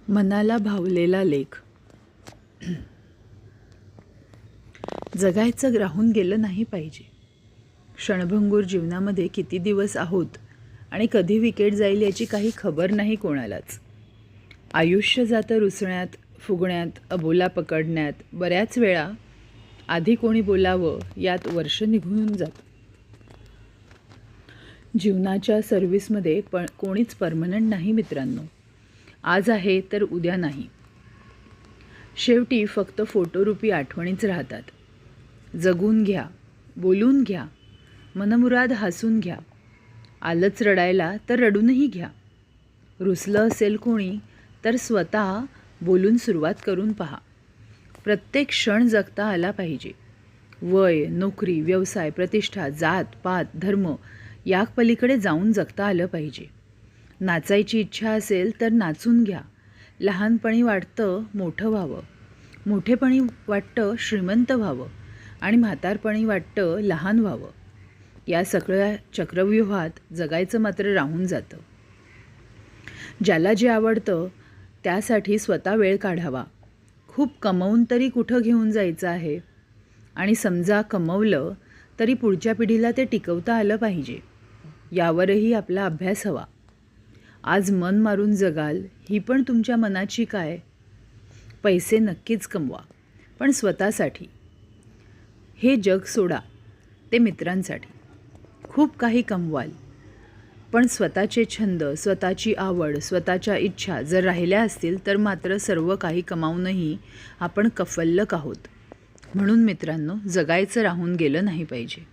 मनाला भावलेला लेख. जगायचं राहून गेलं नाही पाहिजे. क्षणभंगूर जीवनामध्ये किती दिवस आहोत आणि कधी विकेट जाईल याची काही खबर नाही कोणालाच. आयुष्य जातं रुसण्यात, फुगण्यात, अबोला पकडण्यात. बऱ्याच वेळा आधी कोणी बोलावं यात वर्ष निघून जातं. जीवनाच्या सर्व्हिसमध्ये कोणीच परमनंट नाही मित्रांनो. आज आहे तर उद्या नाही. शेवटी फक्त फोटोरूपी आठवणीच राहतात. जगून घ्या, बोलून घ्या, मनमुराद हसून घ्या. आलंच रडायला तर रडूनही घ्या. रुसलं असेल कोणी तर स्वतः बोलून सुरुवात करून पहा. प्रत्येक क्षण जगता आला पाहिजे. वय, नोकरी, व्यवसाय, प्रतिष्ठा, जात, पात, धर्म या पलीकडे जाऊन जगता आलं पाहिजे. नाचायची इच्छा असेल तर नाचून घ्या. लहानपणी वाटतं मोठं व्हावं, मोठेपणी वाटतं श्रीमंत व्हावं आणि म्हातारपणी वाटतं लहान व्हावं. या सगळ्या चक्रव्यूहात जगायचं मात्र राहून जातं. ज्याला जे आवडतं त्यासाठी स्वतः वेळ काढावा. खूप कमवून तरी कुठं घेऊन जायचं आहे. आणि समजा कमवलं तरी पुढच्या पिढीला ते टिकवता आलं पाहिजे. यावरही आपला अभ्यास हवा. आज मन मारून जगाल ही पण तुमच्या मनाची काय. पैसे नक्कीच कमवा, पण स्वतःसाठी. हे जग सोडा, ते मित्रांसाठी. खूप काही कमवाल, पण स्वतःचे छंद, स्वतःची आवड, स्वतःच्या इच्छा जर राहिल्या असतील तर मात्र सर्व काही कमावूनही आपण कफल्लक आहोत. म्हणून मित्रांनो, जगायचं राहून गेलं नाही पाहिजे.